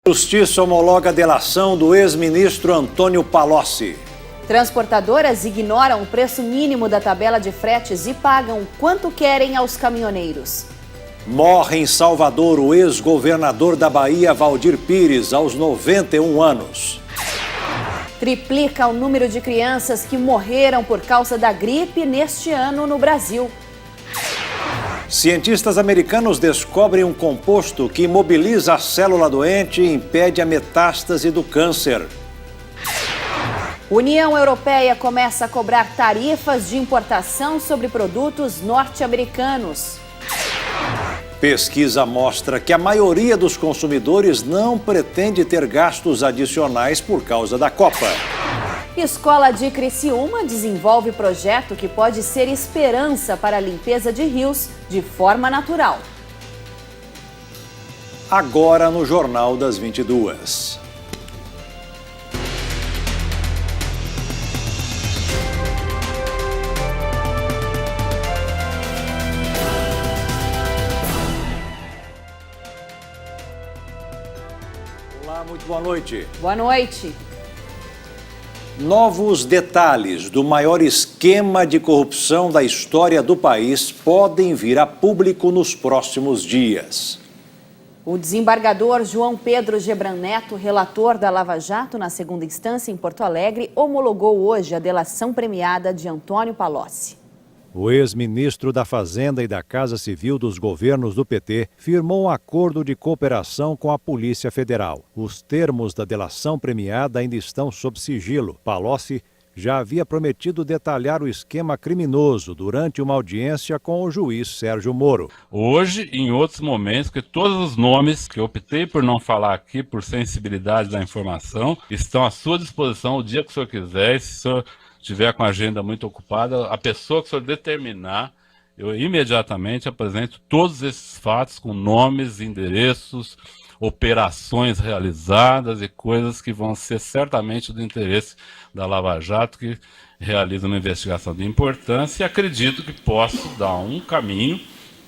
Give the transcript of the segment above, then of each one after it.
Justiça homologa a delação do ex-ministro Antônio Palocci. Transportadoras ignoram o preço mínimo da tabela de fretes e pagam quanto querem aos caminhoneiros. Morre em Salvador o ex-governador da Bahia, Valdir Pires, aos 91 anos. Triplica o número de crianças que morreram por causa da gripe neste ano no Brasil. Cientistas americanos descobrem um composto que imobiliza a célula doente e impede a metástase do câncer. União Europeia começa a cobrar tarifas de importação sobre produtos norte-americanos. Pesquisa mostra que a maioria dos consumidores não pretende ter gastos adicionais por causa da Copa. Escola de Criciúma desenvolve projeto que pode ser esperança para a limpeza de rios de forma natural. Agora no Jornal das 22. Olá, muito boa noite. Boa noite. Novos detalhes do maior esquema de corrupção da história do país podem vir a público nos próximos dias. O desembargador João Pedro Gebran Neto, relator da Lava Jato na segunda instância em Porto Alegre, homologou hoje a delação premiada de Antônio Palocci. O ex-ministro da Fazenda e da Casa Civil dos governos do PT firmou um acordo de cooperação com a Polícia Federal. Os termos da delação premiada ainda estão sob sigilo. Palocci já havia prometido detalhar o esquema criminoso durante uma audiência com o juiz Sérgio Moro. Hoje, em outros momentos, que todos os nomes que eu optei por não falar aqui, por sensibilidade da informação, estão à sua disposição o dia que o senhor quiser. Se o senhor estiver com a agenda muito ocupada, a pessoa que o senhor determinar, eu imediatamente apresento todos esses fatos com nomes, endereços, operações realizadas e coisas que vão ser certamente do interesse da Lava Jato, que realiza uma investigação de importância, e acredito que posso dar um caminho,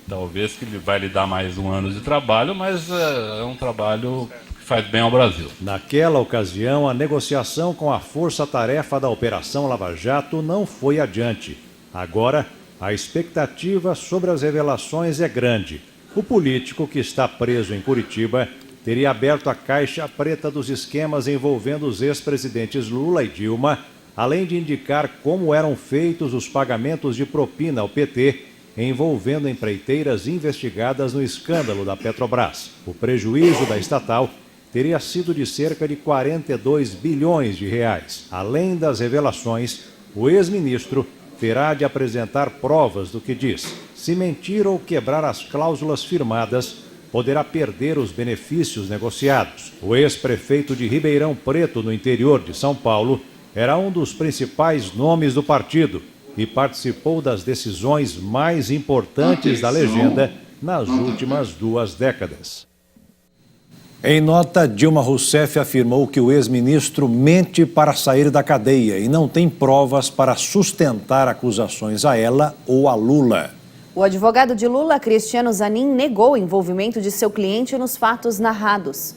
talvez que vai lhe dar mais um ano de trabalho, mas é um trabalho que faz bem ao Brasil. Naquela ocasião, a negociação com a força-tarefa da Operação Lava Jato não foi adiante. Agora, a expectativa sobre as revelações é grande. O político que está preso em Curitiba teria aberto a caixa preta dos esquemas envolvendo os ex-presidentes Lula e Dilma, além de indicar como eram feitos os pagamentos de propina ao PT, envolvendo empreiteiras investigadas no escândalo da Petrobras. O prejuízo da estatal teria sido de cerca de 42 bilhões de reais. Além das revelações, o ex-ministro terá de apresentar provas do que diz. Se mentir ou quebrar as cláusulas firmadas, poderá perder os benefícios negociados. O ex-prefeito de Ribeirão Preto, no interior de São Paulo, era um dos principais nomes do partido e participou das decisões mais importantes da legenda nas últimas 2 décadas. Em nota, Dilma Rousseff afirmou que o ex-ministro mente para sair da cadeia e não tem provas para sustentar acusações a ela ou a Lula. O advogado de Lula, Cristiano Zanin, negou o envolvimento de seu cliente nos fatos narrados.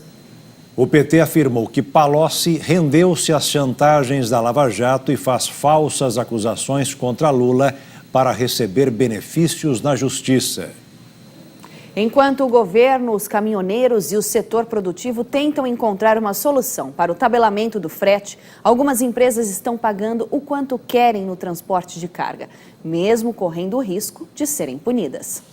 O PT afirmou que Palocci rendeu-se às chantagens da Lava Jato e faz falsas acusações contra Lula para receber benefícios na justiça. Enquanto o governo, os caminhoneiros e o setor produtivo tentam encontrar uma solução para o tabelamento do frete, algumas empresas estão pagando o quanto querem no transporte de carga, mesmo correndo o risco de serem punidas.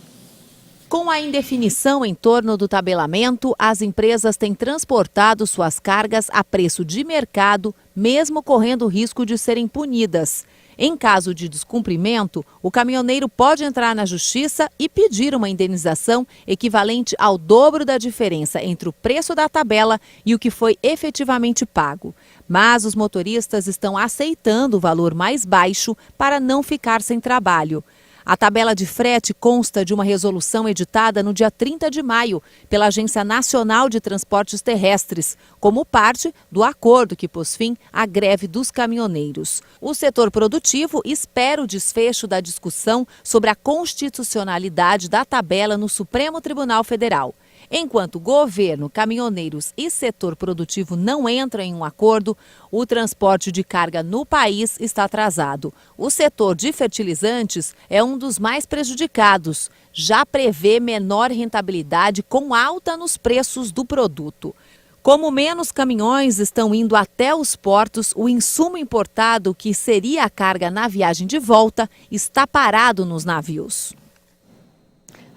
Com a indefinição em torno do tabelamento, as empresas têm transportado suas cargas a preço de mercado, mesmo correndo o risco de serem punidas. Em caso de descumprimento, o caminhoneiro pode entrar na justiça e pedir uma indenização equivalente ao dobro da diferença entre o preço da tabela e o que foi efetivamente pago. Mas os motoristas estão aceitando o valor mais baixo para não ficar sem trabalho. A tabela de frete consta de uma resolução editada no dia 30 de maio pela Agência Nacional de Transportes Terrestres, como parte do acordo que pôs fim à greve dos caminhoneiros. O setor produtivo espera o desfecho da discussão sobre a constitucionalidade da tabela no Supremo Tribunal Federal. Enquanto governo, caminhoneiros e setor produtivo não entram em um acordo, o transporte de carga no país está atrasado. O setor de fertilizantes é um dos mais prejudicados. Já prevê menor rentabilidade com alta nos preços do produto. Como menos caminhões estão indo até os portos, o insumo importado, que seria a carga na viagem de volta, está parado nos navios.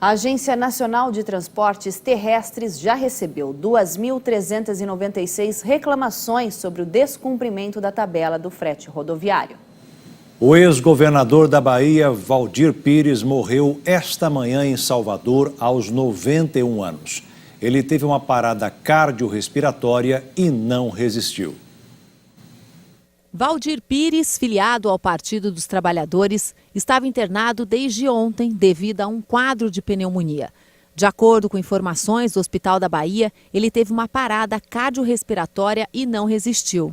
A Agência Nacional de Transportes Terrestres já recebeu 2.396 reclamações sobre o descumprimento da tabela do frete rodoviário. O ex-governador da Bahia, Valdir Pires, morreu esta manhã em Salvador aos 91 anos. Ele teve uma parada cardiorrespiratória e não resistiu. Valdir Pires, filiado ao Partido dos Trabalhadores, estava internado desde ontem devido a um quadro de pneumonia. De acordo com informações do Hospital da Bahia, ele teve uma parada cardiorrespiratória e não resistiu.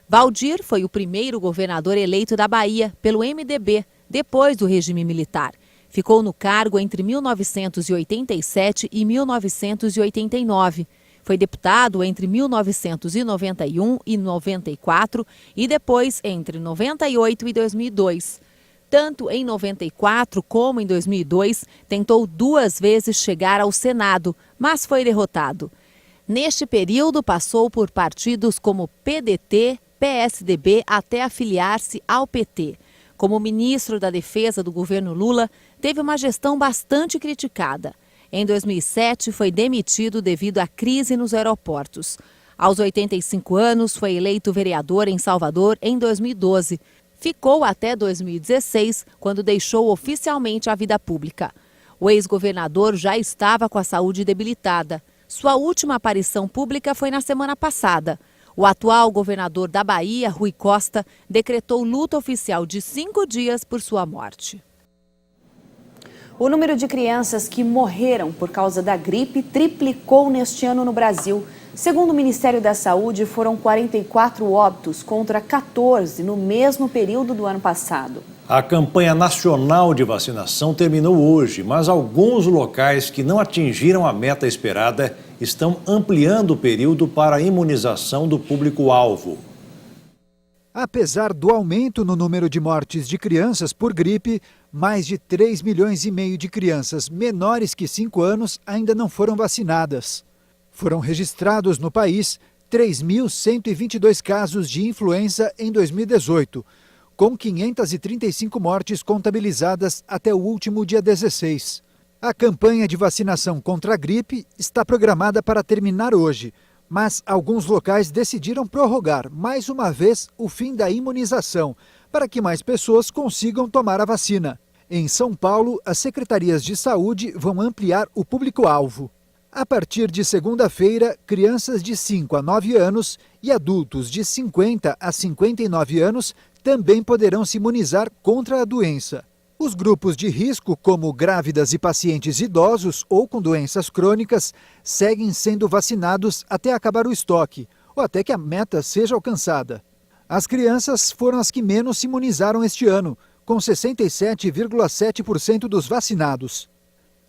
Valdir foi o primeiro governador eleito da Bahia pelo MDB, depois do regime militar. Ficou no cargo entre 1987 e 1989. Foi deputado entre 1991 e 94 e depois entre 98 e 2002. Tanto em 94 como em 2002, tentou 2 vezes chegar ao Senado, mas foi derrotado. Neste período, passou por partidos como PDT, PSDB, até afiliar-se ao PT. Como ministro da Defesa do governo Lula, teve uma gestão bastante criticada. Em 2007, foi demitido devido à crise nos aeroportos. Aos 85 anos, foi eleito vereador em Salvador em 2012. Ficou até 2016, quando deixou oficialmente a vida pública. O ex-governador já estava com a saúde debilitada. Sua última aparição pública foi na semana passada. O atual governador da Bahia, Rui Costa, decretou luto oficial de 5 dias por sua morte. O número de crianças que morreram por causa da gripe triplicou neste ano no Brasil. Segundo o Ministério da Saúde, foram 44 óbitos contra 14 no mesmo período do ano passado. A campanha nacional de vacinação terminou hoje, mas alguns locais que não atingiram a meta esperada estão ampliando o período para a imunização do público-alvo. Apesar do aumento no número de mortes de crianças por gripe, mais de 3,5 milhões de crianças menores que 5 anos ainda não foram vacinadas. Foram registrados no país 3.122 casos de influenza em 2018, com 535 mortes contabilizadas até o último dia 16. A campanha de vacinação contra a gripe está programada para terminar hoje, mas alguns locais decidiram prorrogar mais uma vez o fim da imunização, para que mais pessoas consigam tomar a vacina. Em São Paulo, as secretarias de saúde vão ampliar o público-alvo. A partir de segunda-feira, crianças de 5 a 9 anos e adultos de 50 a 59 anos também poderão se imunizar contra a doença. Os grupos de risco, como grávidas e pacientes idosos ou com doenças crônicas, seguem sendo vacinados até acabar o estoque, ou até que a meta seja alcançada. As crianças foram as que menos se imunizaram este ano, com 67,7% dos vacinados.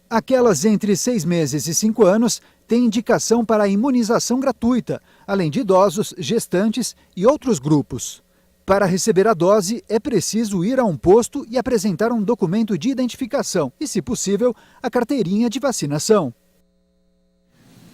Aquelas entre 6 meses e 5 anos têm indicação para a imunização gratuita, além de idosos, gestantes e outros grupos. Para receber a dose, é preciso ir a um posto e apresentar um documento de identificação e, se possível, a carteirinha de vacinação.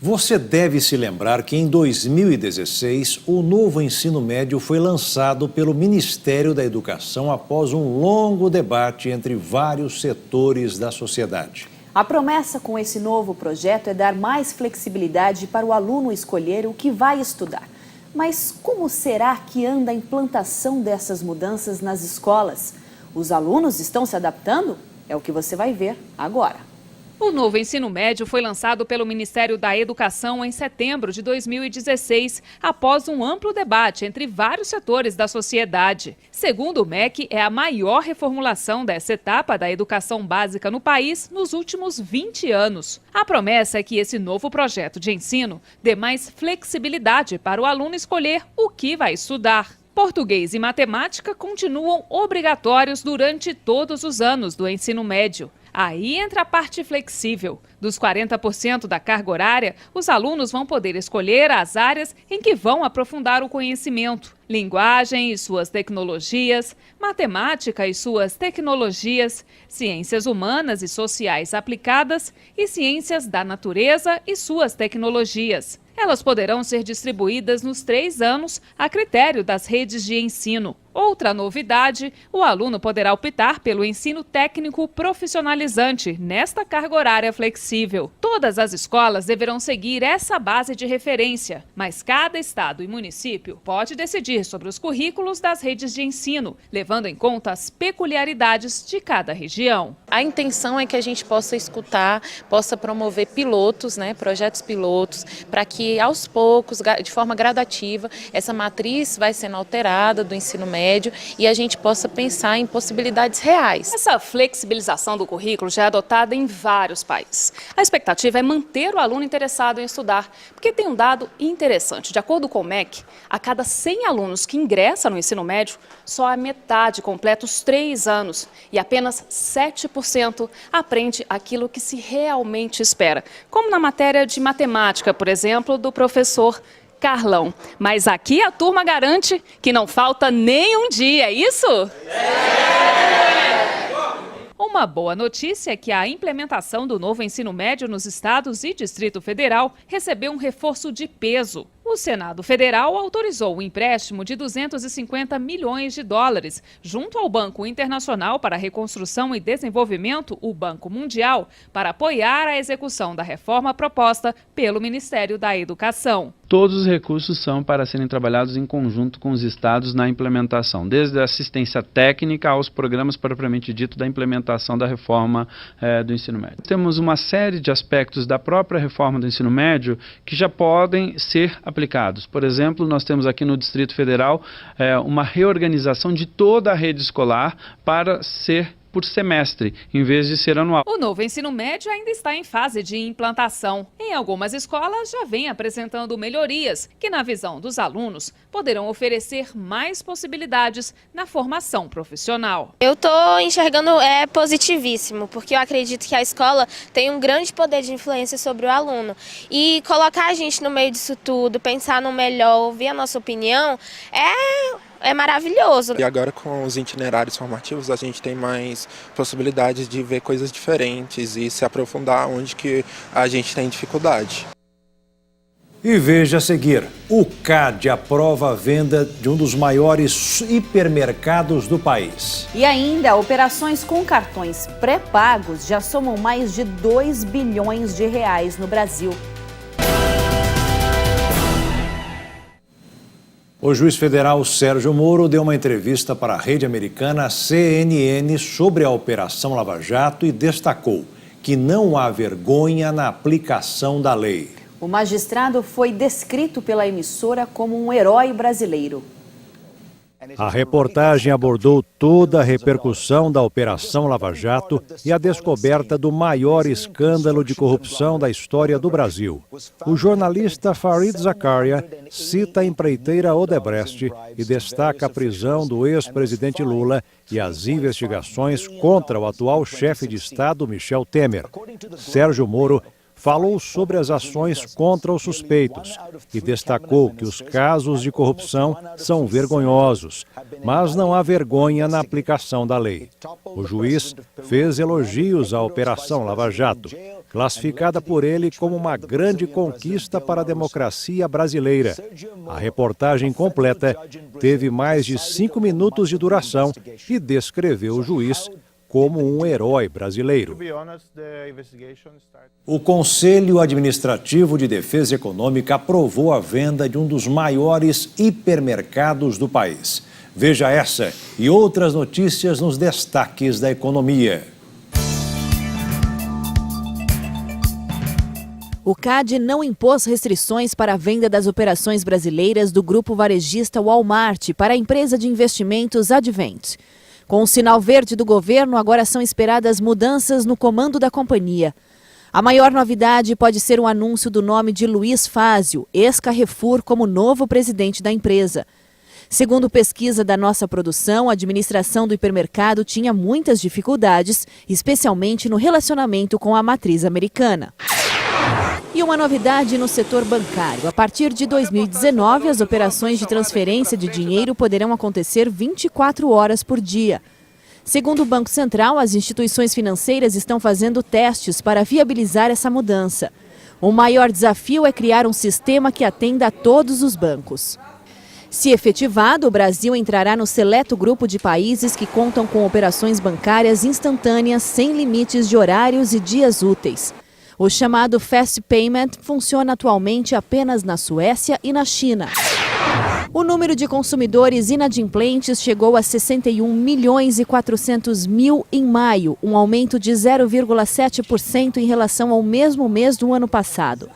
Você deve se lembrar que em 2016, o novo ensino médio foi lançado pelo Ministério da Educação após um longo debate entre vários setores da sociedade. A promessa com esse novo projeto é dar mais flexibilidade para o aluno escolher o que vai estudar. Mas como será que anda a implantação dessas mudanças nas escolas? Os alunos estão se adaptando? É o que você vai ver agora. O novo ensino médio foi lançado pelo Ministério da Educação em setembro de 2016, após um amplo debate entre vários setores da sociedade. Segundo o MEC, é a maior reformulação dessa etapa da educação básica no país nos últimos 20 anos. A promessa é que esse novo projeto de ensino dê mais flexibilidade para o aluno escolher o que vai estudar. Português e matemática continuam obrigatórios durante todos os anos do ensino médio. Aí entra a parte flexível. Dos 40% da carga horária, os alunos vão poder escolher as áreas em que vão aprofundar o conhecimento. Linguagem e suas tecnologias, matemática e suas tecnologias, ciências humanas e sociais aplicadas e ciências da natureza e suas tecnologias. Elas poderão ser distribuídas nos 3 anos a critério das redes de ensino. Outra novidade, o aluno poderá optar pelo ensino técnico profissionalizante nesta carga horária flexível. Todas as escolas deverão seguir essa base de referência, mas cada estado e município pode decidir sobre os currículos das redes de ensino, levando em conta as peculiaridades de cada região. A intenção é que a gente possa escutar, possa promover pilotos, projetos pilotos, para que aos poucos, de forma gradativa, essa matriz vai sendo alterada do ensino médio e a gente possa pensar em possibilidades reais. Essa flexibilização do currículo já é adotada em vários países. A expectativa é manter o aluno interessado em estudar, porque tem um dado interessante. De acordo com o MEC, a cada 100 alunos que ingressam no ensino médio, só a metade completa os 3 anos e apenas 7% aprende aquilo que se realmente espera, como na matéria de matemática, por exemplo, do professor Carlão. Mas aqui a turma garante que não falta nem um dia, é isso? Uma boa notícia é que a implementação do novo ensino médio nos estados e Distrito Federal recebeu um reforço de peso. O Senado Federal autorizou o empréstimo de 250 milhões de dólares, junto ao Banco Internacional para a Reconstrução e Desenvolvimento, o Banco Mundial, para apoiar a execução da reforma proposta pelo Ministério da Educação. Todos os recursos são para serem trabalhados em conjunto com os estados na implementação, desde a assistência técnica aos programas propriamente dito da implementação da reforma do ensino médio. Temos uma série de aspectos da própria reforma do ensino médio que já podem ser aplicados. Por exemplo, nós temos aqui no Distrito Federal uma reorganização de toda a rede escolar para ser por semestre, em vez de ser anual. O novo ensino médio ainda está em fase de implantação. Em algumas escolas já vem apresentando melhorias que, na visão dos alunos, poderão oferecer mais possibilidades na formação profissional. Eu estou enxergando positivíssimo, porque eu acredito que a escola tem um grande poder de influência sobre o aluno. E colocar a gente no meio disso tudo, pensar no melhor, ouvir a nossa opinião, é maravilhoso. E agora com os itinerários formativos a gente tem mais possibilidades de ver coisas diferentes e se aprofundar onde que a gente tem dificuldade. E veja a seguir, o CAD aprova a venda de um dos maiores hipermercados do país. E ainda, operações com cartões pré-pagos já somam mais de 2 bilhões de reais no Brasil. O juiz federal Sérgio Moro deu uma entrevista para a rede americana CNN sobre a Operação Lava Jato e destacou que não há vergonha na aplicação da lei. O magistrado foi descrito pela emissora como um herói brasileiro. A reportagem abordou toda a repercussão da Operação Lava Jato e a descoberta do maior escândalo de corrupção da história do Brasil. O jornalista Fareed Zakaria cita a empreiteira Odebrecht e destaca a prisão do ex-presidente Lula e as investigações contra o atual chefe de Estado, Michel Temer. Sérgio Moro falou sobre as ações contra os suspeitos e destacou que os casos de corrupção são vergonhosos, mas não há vergonha na aplicação da lei. O juiz fez elogios à Operação Lava Jato, classificada por ele como uma grande conquista para a democracia brasileira. A reportagem completa teve mais de 5 minutos de duração e descreveu o juiz como um herói brasileiro. O Conselho Administrativo de Defesa Econômica aprovou a venda de um dos maiores hipermercados do país. Veja essa e outras notícias nos destaques da economia. O CAD não impôs restrições para a venda das operações brasileiras do grupo varejista Walmart para a empresa de investimentos Advent. Com o sinal verde do governo, agora são esperadas mudanças no comando da companhia. A maior novidade pode ser o anúncio do nome de Luiz Fázio, ex-Carrefour, como novo presidente da empresa. Segundo pesquisa da Nossa Produção, a administração do hipermercado tinha muitas dificuldades, especialmente no relacionamento com a matriz americana. E uma novidade no setor bancário. A partir de 2019, as operações de transferência de dinheiro poderão acontecer 24 horas por dia. Segundo o Banco Central, as instituições financeiras estão fazendo testes para viabilizar essa mudança. O maior desafio é criar um sistema que atenda a todos os bancos. Se efetivado, o Brasil entrará no seleto grupo de países que contam com operações bancárias instantâneas sem limites de horários e dias úteis. O chamado Fast Payment funciona atualmente apenas na Suécia e na China. O número de consumidores inadimplentes chegou a 61 milhões e 400 mil em maio, um aumento de 0,7% em relação ao mesmo mês do ano passado.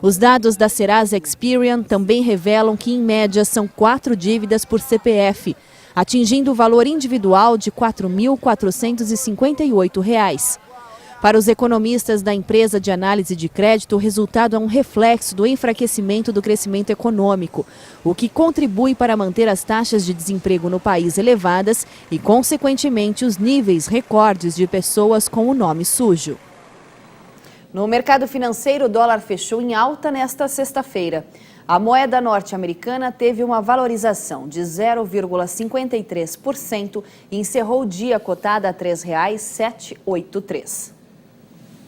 Os dados da Serasa Experian também revelam que, em média, são 4 dívidas por CPF, atingindo o valor individual de R$ 4.458. Para os economistas da empresa de análise de crédito, o resultado é um reflexo do enfraquecimento do crescimento econômico, o que contribui para manter as taxas de desemprego no país elevadas e, consequentemente, os níveis recordes de pessoas com o nome sujo. No mercado financeiro, o dólar fechou em alta nesta sexta-feira. A moeda norte-americana teve uma valorização de 0,53% e encerrou o dia cotada a R$ 3,783.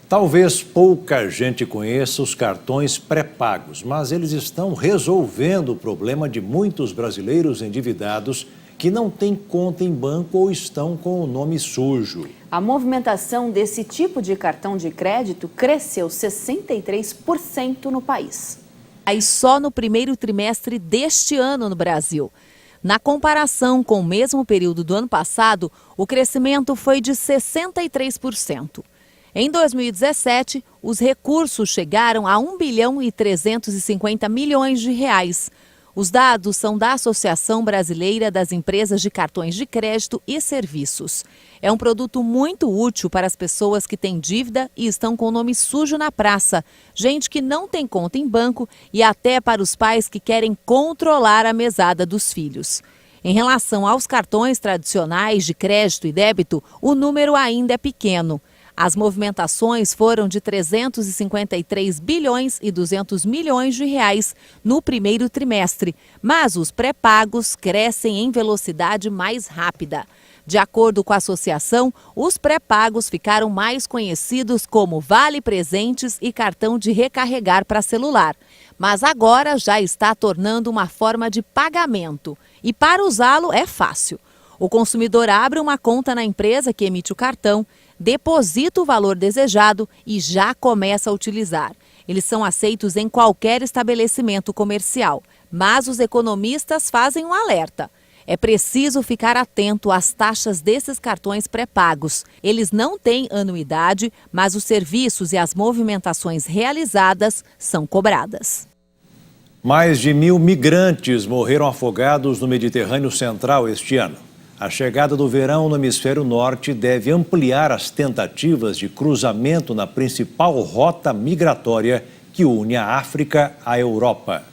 Talvez pouca gente conheça os cartões pré-pagos, mas eles estão resolvendo o problema de muitos brasileiros endividados que não têm conta em banco ou estão com o nome sujo. A movimentação desse tipo de cartão de crédito cresceu 63% no país. Aí só no primeiro trimestre deste ano no Brasil. Na comparação com o mesmo período do ano passado, o crescimento foi de 63%. Em 2017, os recursos chegaram a 1 bilhão e 350 milhões de reais. Os dados são da Associação Brasileira das Empresas de Cartões de Crédito e Serviços. É um produto muito útil para as pessoas que têm dívida e estão com o nome sujo na praça, gente que não tem conta em banco e até para os pais que querem controlar a mesada dos filhos. Em relação aos cartões tradicionais de crédito e débito, o número ainda é pequeno. As movimentações foram de 353 bilhões e 200 milhões de reais no primeiro trimestre, mas os pré-pagos crescem em velocidade mais rápida. De acordo com a associação, os pré-pagos ficaram mais conhecidos como Vale Presentes e cartão de recarregar para celular, mas agora já está tornando uma forma de pagamento e para usá-lo é fácil. O consumidor abre uma conta na empresa que emite o cartão, deposita o valor desejado e já começa a utilizar. Eles são aceitos em qualquer estabelecimento comercial, mas os economistas fazem um alerta. É preciso ficar atento às taxas desses cartões pré-pagos. Eles não têm anuidade, mas os serviços e as movimentações realizadas são cobradas. Mais de 1.000 migrantes morreram afogados no Mediterrâneo Central este ano. A chegada do verão no hemisfério norte deve ampliar as tentativas de cruzamento na principal rota migratória que une a África à Europa.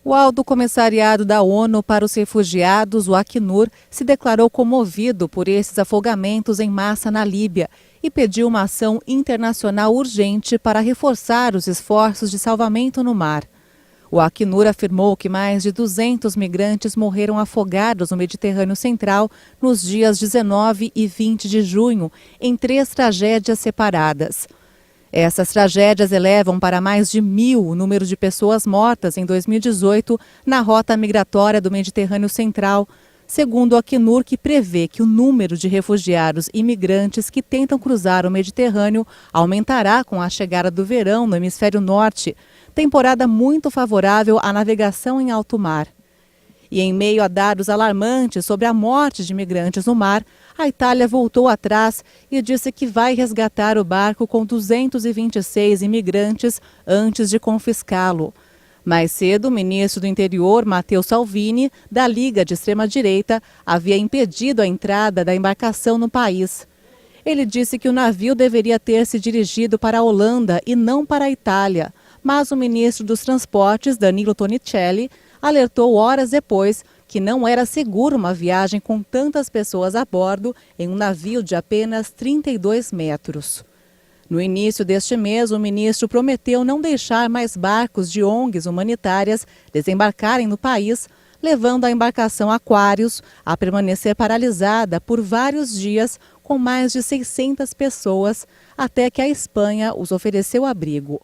O Alto Comissariado da ONU para os Refugiados, o Acnur, se declarou comovido por esses afogamentos em massa na Líbia e pediu uma ação internacional urgente para reforçar os esforços de salvamento no mar. O Acnur afirmou que mais de 200 migrantes morreram afogados no Mediterrâneo Central nos dias 19 e 20 de junho, em 3 tragédias separadas. Essas tragédias elevam para mais de 1.000 o número de pessoas mortas em 2018 na rota migratória do Mediterrâneo Central, segundo o Acnur, que prevê que o número de refugiados e imigrantes que tentam cruzar o Mediterrâneo aumentará com a chegada do verão no hemisfério norte, temporada muito favorável à navegação em alto mar. E em meio a dados alarmantes sobre a morte de imigrantes no mar, a Itália voltou atrás e disse que vai resgatar o barco com 226 imigrantes antes de confiscá-lo. Mais cedo, o ministro do Interior, Matteo Salvini, da Liga de Extrema-Direita, havia impedido a entrada da embarcação no país. Ele disse que o navio deveria ter se dirigido para a Holanda e não para a Itália, mas o ministro dos Transportes, Danilo Tonincelli, alertou horas depois que não era seguro uma viagem com tantas pessoas a bordo em um navio de apenas 32 metros. No início deste mês, o ministro prometeu não deixar mais barcos de ONGs humanitárias desembarcarem no país, levando a embarcação Aquarius a permanecer paralisada por vários dias com mais de 600 pessoas, até que a Espanha os ofereceu abrigo.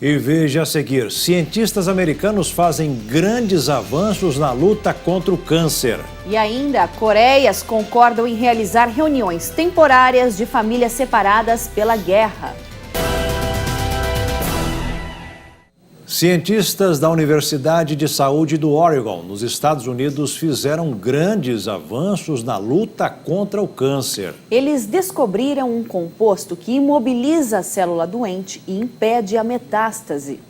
E veja a seguir, cientistas americanos fazem grandes avanços na luta contra o câncer. E ainda, Coreias concordam em realizar reuniões temporárias de famílias separadas pela guerra. Cientistas da Universidade de Saúde do Oregon, nos Estados Unidos, fizeram grandes avanços na luta contra o câncer. Eles descobriram um composto que imobiliza a célula doente e impede a metástase.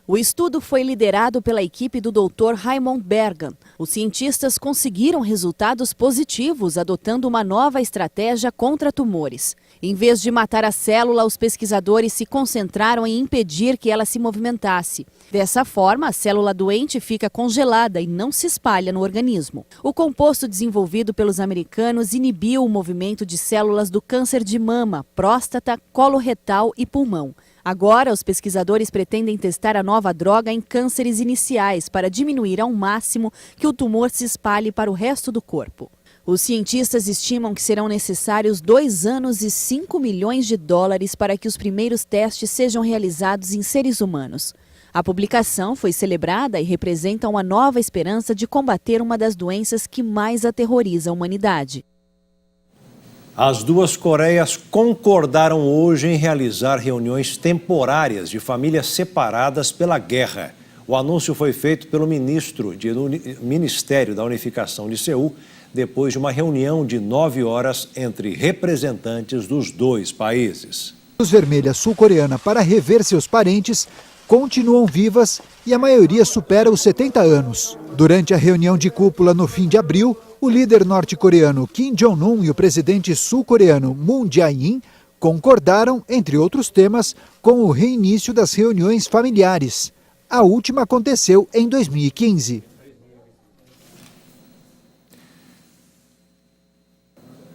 O estudo foi liderado pela equipe do Dr. Raymond Bergan. Os cientistas conseguiram resultados positivos adotando uma nova estratégia contra tumores. Em vez de matar a célula, os pesquisadores se concentraram em impedir que ela se movimentasse. Dessa forma, a célula doente fica congelada e não se espalha no organismo. O composto desenvolvido pelos americanos inibiu o movimento de células do câncer de mama, próstata, colo retal e pulmão. Agora, os pesquisadores pretendem testar a nova droga em cânceres iniciais para diminuir ao máximo que o tumor se espalhe para o resto do corpo. Os cientistas estimam que serão necessários 2 anos e 5 milhões de dólares para que os primeiros testes sejam realizados em seres humanos. A publicação foi celebrada e representa uma nova esperança de combater uma das doenças que mais aterroriza a humanidade. As duas Coreias concordaram hoje em realizar reuniões temporárias de famílias separadas pela guerra. O anúncio foi feito pelo ministro do Ministério da Unificação de Seul, depois de uma reunião de 9 horas entre representantes dos dois países. A Cruz Vermelha sul-coreana para rever seus parentes continuam vivas e a maioria supera os 70 anos. Durante a reunião de cúpula no fim de abril, o líder norte-coreano Kim Jong-un e o presidente sul-coreano Moon Jae-in concordaram, entre outros temas, com o reinício das reuniões familiares. A última aconteceu em 2015.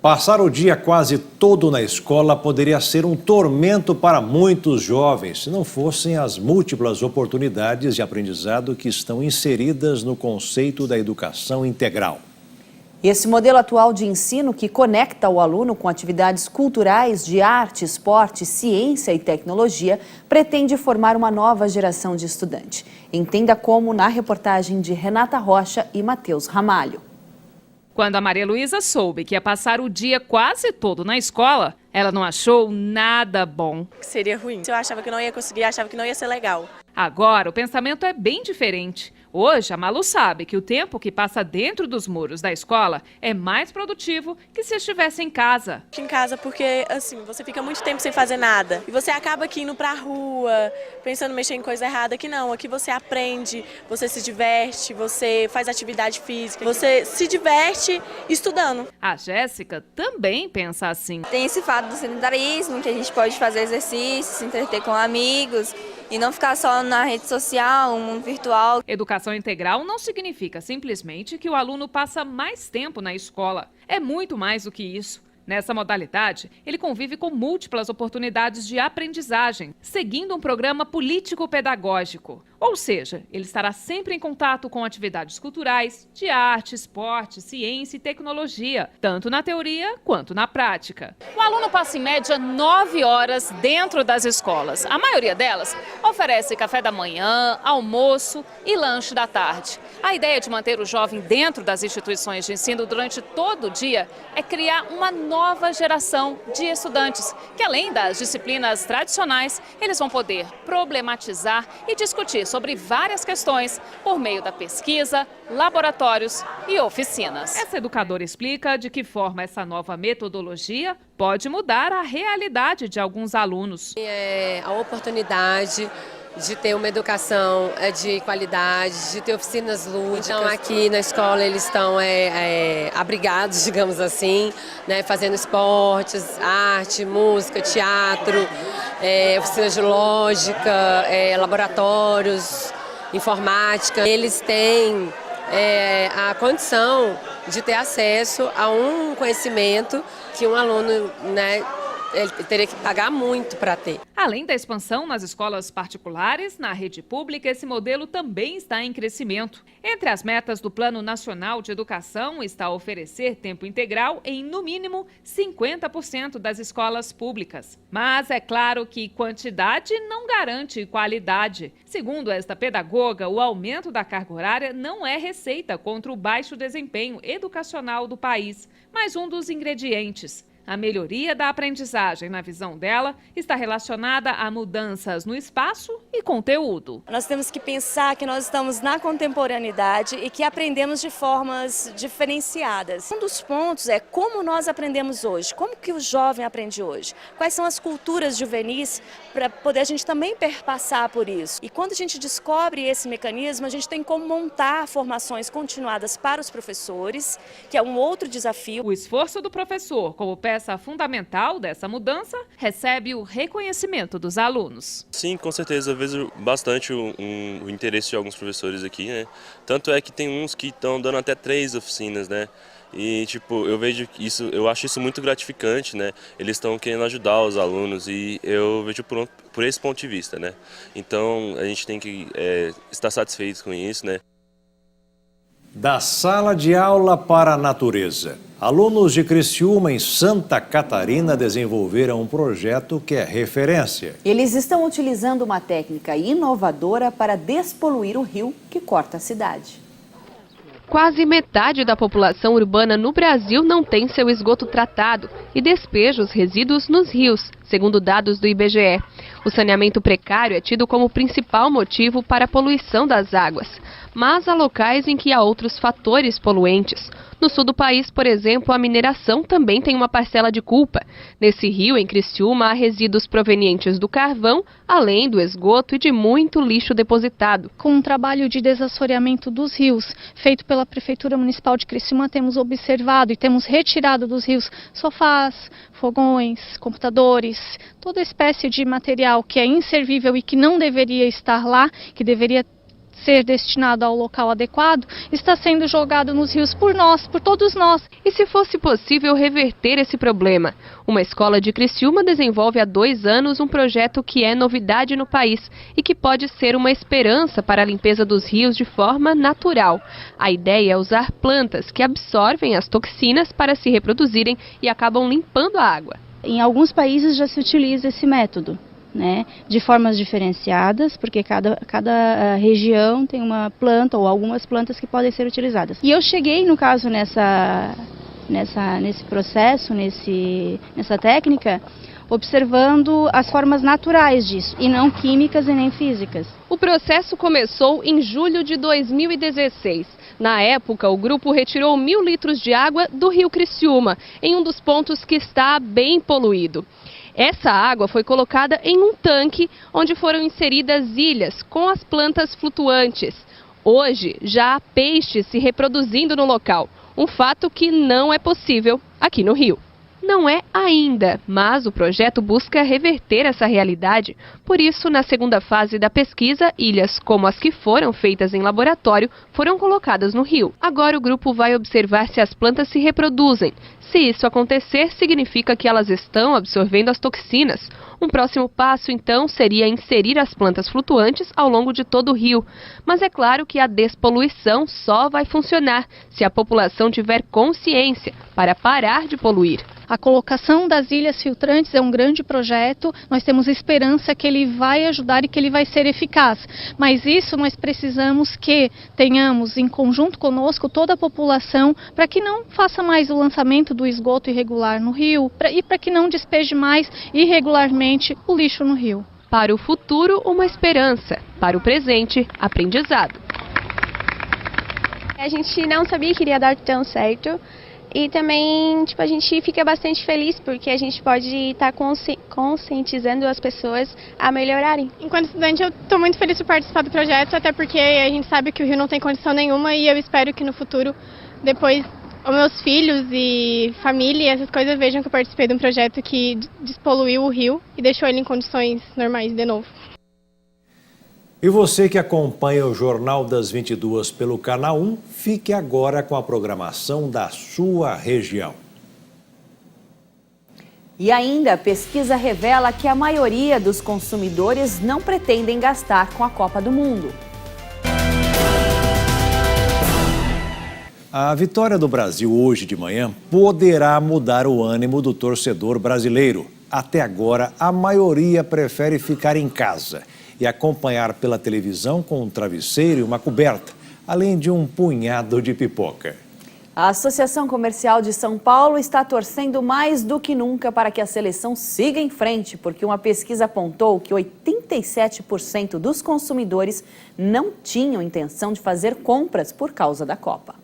Passar o dia quase todo na escola poderia ser um tormento para muitos jovens, se não fossem as múltiplas oportunidades de aprendizado que estão inseridas no conceito da educação integral. Esse modelo atual de ensino, que conecta o aluno com atividades culturais de arte, esporte, ciência e tecnologia, pretende formar uma nova geração de estudantes. Entenda como na reportagem de Renata Rocha e Matheus Ramalho. Quando a Maria Luísa soube que ia passar o dia quase todo na escola, ela não achou nada bom. Seria ruim. Eu achava que não ia conseguir, achava que não ia ser legal. Agora, o pensamento é bem diferente. Hoje, a Malu sabe que o tempo que passa dentro dos muros da escola é mais produtivo que se estivesse em casa. Em casa porque, assim, você fica muito tempo sem fazer nada. E você acaba aqui indo pra rua, pensando em mexer em coisa errada. Aqui não, aqui você aprende, você se diverte, você faz atividade física, você se diverte estudando. A Jéssica também pensa assim. Tem esse fato do sedentarismo, que a gente pode fazer exercício, se entreter com amigos e não ficar só na rede social, no mundo virtual. Educação integral não significa simplesmente que o aluno passa mais tempo na escola. É muito mais do que isso. Nessa modalidade, ele convive com múltiplas oportunidades de aprendizagem, seguindo um programa político-pedagógico. Ou seja, ele estará sempre em contato com atividades culturais, de arte, esporte, ciência e tecnologia, tanto na teoria quanto na prática. O aluno passa em média 9 horas dentro das escolas. A maioria delas oferece café da manhã, almoço e lanche da tarde. A ideia de manter o jovem dentro das instituições de ensino durante todo o dia é criar uma nova geração de estudantes, que além das disciplinas tradicionais, eles vão poder problematizar e discutir sobre várias questões por meio da pesquisa, laboratórios e oficinas. Essa educadora explica de que forma essa nova metodologia pode mudar a realidade de alguns alunos. É a oportunidade de ter uma educação de qualidade, de ter oficinas lúdicas. Então aqui na escola eles estão abrigados, digamos assim, né, fazendo esportes, arte, música, teatro, oficinas de lógica, laboratórios. informática, eles têm a condição de ter acesso a um conhecimento que um aluno, ele teria que pagar muito para ter. Além da expansão nas escolas particulares, na rede pública, esse modelo também está em crescimento. Entre as metas do Plano Nacional de Educação está oferecer tempo integral em, no mínimo, 50% das escolas públicas. Mas é claro que quantidade não garante qualidade. Segundo esta pedagoga, o aumento da carga horária não é receita contra o baixo desempenho educacional do país, mas um dos ingredientes. A melhoria da aprendizagem, na visão dela, está relacionada a mudanças no espaço e conteúdo. Nós temos que pensar que nós estamos na contemporaneidade e que aprendemos de formas diferenciadas. Um dos pontos é como nós aprendemos hoje, como que o jovem aprende hoje, quais são as culturas juvenis para poder a gente também perpassar por isso. E quando a gente descobre esse mecanismo, a gente tem como montar formações continuadas para os professores, que é um outro desafio. O esforço do professor, como peça fundamental dessa mudança, recebe o reconhecimento dos alunos. Sim, com certeza, eu vejo bastante o interesse de alguns professores aqui, né? Tanto é que tem uns que estão dando até 3 oficinas, né? E eu vejo isso, eu acho isso muito gratificante, né? Eles estão querendo ajudar os alunos e eu vejo por esse ponto de vista, né? Então a gente tem que estar satisfeito com isso, né? Da sala de aula para a natureza. Alunos de Criciúma, em Santa Catarina, desenvolveram um projeto que é referência. Eles estão utilizando uma técnica inovadora para despoluir o rio que corta a cidade. Quase metade da população urbana no Brasil não tem seu esgoto tratado e despeja os resíduos nos rios, segundo dados do IBGE. O saneamento precário é tido como principal motivo para a poluição das águas. Mas há locais em que há outros fatores poluentes. No sul do país, por exemplo, a mineração também tem uma parcela de culpa. Nesse rio, em Criciúma, há resíduos provenientes do carvão, além do esgoto e de muito lixo depositado. Com um trabalho de desassoreamento dos rios, feito pela Prefeitura Municipal de Criciúma, temos observado e temos retirado dos rios sofás, fogões, computadores, toda espécie de material que é inservível e que não deveria estar lá, que deveria ser destinado ao local adequado, está sendo jogado nos rios por nós, por todos nós. E se fosse possível reverter esse problema? Uma escola de Criciúma desenvolve há 2 anos um projeto que é novidade no país e que pode ser uma esperança para a limpeza dos rios de forma natural. A ideia é usar plantas que absorvem as toxinas para se reproduzirem e acabam limpando a água. Em alguns países já se utiliza esse método, de formas diferenciadas, porque cada região tem uma planta ou algumas plantas que podem ser utilizadas. E eu cheguei, no caso, nesse processo, nessa técnica, observando as formas naturais disso, e não químicas e nem físicas. O processo começou em julho de 2016. Na época, o grupo retirou 1.000 litros de água do rio Criciúma, em um dos pontos que está bem poluído. Essa água foi colocada em um tanque onde foram inseridas ilhas com as plantas flutuantes. Hoje, já há peixes se reproduzindo no local, um fato que não é possível aqui no Rio. Não é ainda, mas o projeto busca reverter essa realidade. Por isso, na segunda fase da pesquisa, ilhas como as que foram feitas em laboratório foram colocadas no rio. Agora o grupo vai observar se as plantas se reproduzem. Se isso acontecer, significa que elas estão absorvendo as toxinas. Um próximo passo, então, seria inserir as plantas flutuantes ao longo de todo o rio. Mas é claro que a despoluição só vai funcionar se a população tiver consciência para parar de poluir. A colocação das ilhas filtrantes é um grande projeto, nós temos esperança que ele vai ajudar e que ele vai ser eficaz. Mas isso nós precisamos que tenhamos em conjunto conosco toda a população para que não faça mais o lançamento do esgoto irregular no rio e para que não despeje mais irregularmente o lixo no rio. Para o futuro, uma esperança. Para o presente, aprendizado. A gente não sabia que iria dar tão certo. E também, a gente fica bastante feliz porque a gente pode estar conscientizando as pessoas a melhorarem. Enquanto estudante, eu estou muito feliz por participar do projeto, até porque a gente sabe que o rio não tem condição nenhuma e eu espero que no futuro, depois, os meus filhos e família, essas coisas, vejam que eu participei de um projeto que despoluiu o rio e deixou ele em condições normais de novo. E você que acompanha o Jornal das 22 pelo Canal 1, fique agora com a programação da sua região. E ainda, a pesquisa revela que a maioria dos consumidores não pretendem gastar com a Copa do Mundo. A vitória do Brasil hoje de manhã poderá mudar o ânimo do torcedor brasileiro. Até agora, a maioria prefere ficar em casa e acompanhar pela televisão com um travesseiro e uma coberta, além de um punhado de pipoca. A Associação Comercial de São Paulo está torcendo mais do que nunca para que a seleção siga em frente, porque uma pesquisa apontou que 87% dos consumidores não tinham intenção de fazer compras por causa da Copa.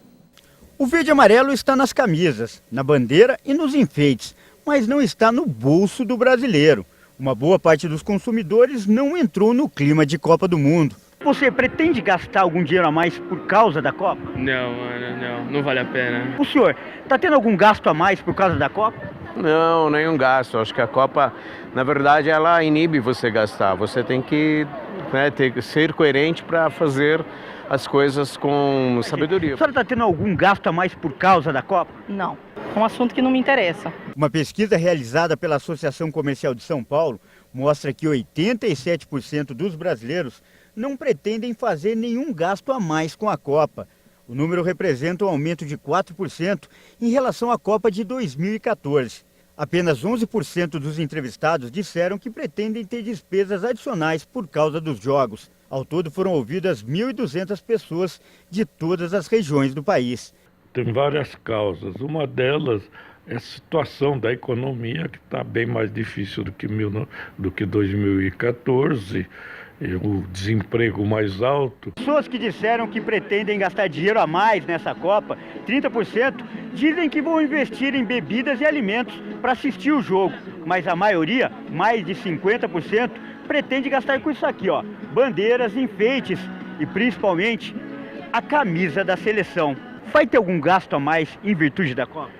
O verde e amarelo está nas camisas, na bandeira e nos enfeites, mas não está no bolso do brasileiro. Uma boa parte dos consumidores não entrou no clima de Copa do Mundo. Você pretende gastar algum dinheiro a mais por causa da Copa? Não, não vale a pena. O senhor, está tendo algum gasto a mais por causa da Copa? Não, nenhum gasto. Acho que a Copa, na verdade, ela inibe você gastar. Você tem que ser coerente para fazer as coisas com sabedoria. A senhora está tendo algum gasto a mais por causa da Copa? Não, é um assunto que não me interessa. Uma pesquisa realizada pela Associação Comercial de São Paulo mostra que 87% dos brasileiros não pretendem fazer nenhum gasto a mais com a Copa. O número representa um aumento de 4% em relação à Copa de 2014. Apenas 11% dos entrevistados disseram que pretendem ter despesas adicionais por causa dos jogos. Ao todo foram ouvidas 1.200 pessoas de todas as regiões do país. Tem várias causas. Uma delas é a situação da economia, que está bem mais difícil do que 2014. O desemprego mais alto. Pessoas que disseram que pretendem gastar dinheiro a mais nessa Copa, 30%, dizem que vão investir em bebidas e alimentos para assistir o jogo. Mas a maioria, mais de 50%, pretende gastar com isso aqui, ó, bandeiras, enfeites e principalmente a camisa da seleção. Vai ter algum gasto a mais em virtude da Copa?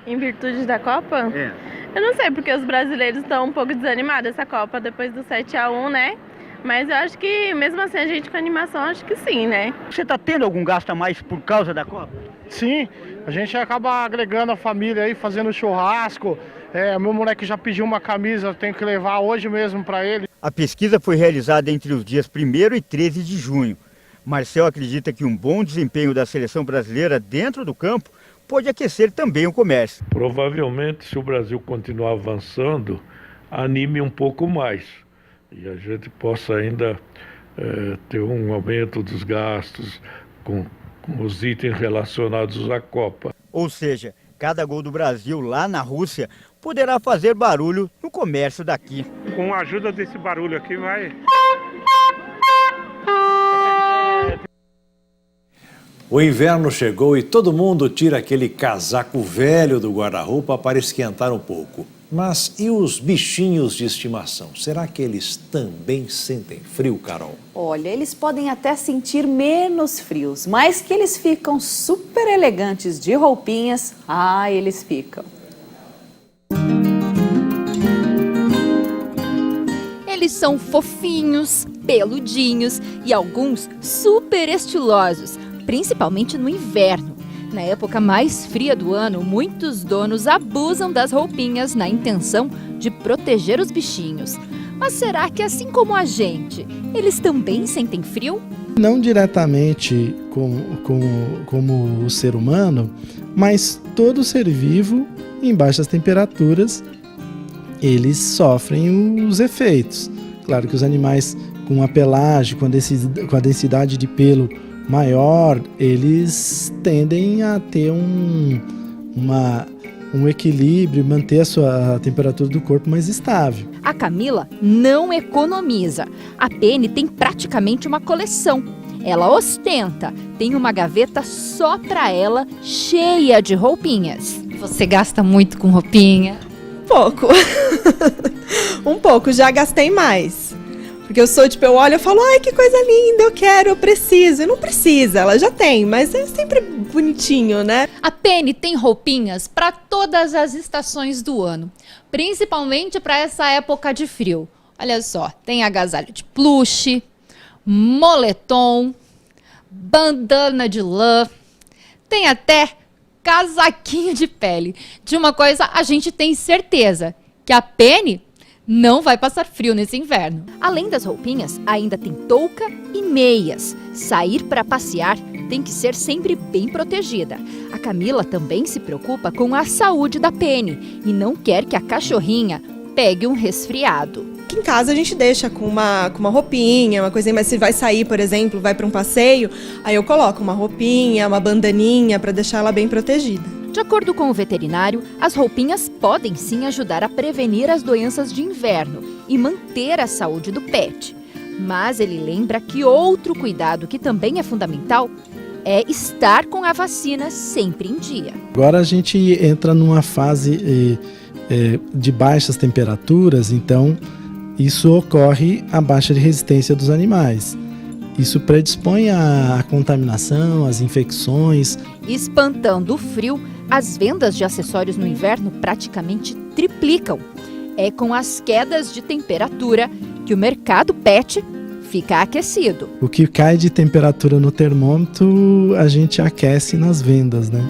Em virtude da Copa? É. Eu não sei, porque os brasileiros estão um pouco desanimados essa Copa depois do 7-1, né? Mas eu acho que, mesmo assim, a gente com animação, acho que sim, né? Você está tendo algum gasto a mais por causa da Copa? Sim, a gente acaba agregando a família aí, fazendo churrasco. Meu moleque já pediu uma camisa, eu tenho que levar hoje mesmo para ele. A pesquisa foi realizada entre os dias 1º e 13 de junho. Marcel acredita que um bom desempenho da seleção brasileira dentro do campo pode aquecer também o comércio. Provavelmente, se o Brasil continuar avançando, anime um pouco mais. E a gente possa ainda ter um aumento dos gastos com os itens relacionados à Copa. Ou seja, cada gol do Brasil lá na Rússia poderá fazer barulho no comércio daqui. Com a ajuda desse barulho aqui vai... O inverno chegou e todo mundo tira aquele casaco velho do guarda-roupa para esquentar um pouco. Mas e os bichinhos de estimação? Será que eles também sentem frio, Carol? Olha, eles podem até sentir menos frios, mas que eles ficam super elegantes de roupinhas, eles ficam. Eles são fofinhos, peludinhos e alguns super estilosos, principalmente no inverno. Na época mais fria do ano, muitos donos abusam das roupinhas na intenção de proteger os bichinhos. Mas será que, assim como a gente, eles também sentem frio? Não diretamente como o ser humano, mas todo ser vivo, em baixas temperaturas, eles sofrem os efeitos. Claro que os animais com a pelagem, com a densidade de pelo maior, eles tendem a ter um equilíbrio, manter a sua temperatura do corpo mais estável. A Camila não economiza. A Penny tem praticamente uma coleção. Ela ostenta, tem uma gaveta só para ela, cheia de roupinhas. Você gasta muito com roupinha? Pouco. Um pouco, já gastei mais. Porque eu olho e falo, ai, que coisa linda, eu quero, eu preciso. E não precisa, ela já tem, mas é sempre bonitinho, né? A Penny tem roupinhas para todas as estações do ano, principalmente para essa época de frio. Olha só, tem agasalho de plush, moletom, bandana de lã, tem até casaquinho de pele. De uma coisa a gente tem certeza, que a Penny não vai passar frio nesse inverno. Além das roupinhas, ainda tem touca e meias. Sair para passear tem que ser sempre bem protegida. A Camila também se preocupa com a saúde da Penny e não quer que a cachorrinha pegue um resfriado. Aqui em casa a gente deixa com uma roupinha, uma coisinha, mas se vai sair, por exemplo, vai para um passeio, aí eu coloco uma roupinha, uma bandaninha para deixar ela bem protegida. De acordo com o veterinário, as roupinhas podem sim ajudar a prevenir as doenças de inverno e manter a saúde do pet. Mas ele lembra que outro cuidado que também é fundamental é estar com a vacina sempre em dia. Agora a gente entra numa fase de baixas temperaturas, então isso ocorre a baixa de resistência dos animais. Isso predispõe à contaminação, às infecções. Espantando o frio, as vendas de acessórios no inverno praticamente triplicam. É com as quedas de temperatura que o mercado pet fica aquecido. O que cai de temperatura no termômetro, a gente aquece nas vendas, né?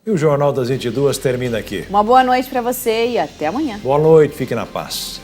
E o Jornal das 22 termina aqui. Uma boa noite para você e até amanhã. Boa noite, fique na paz.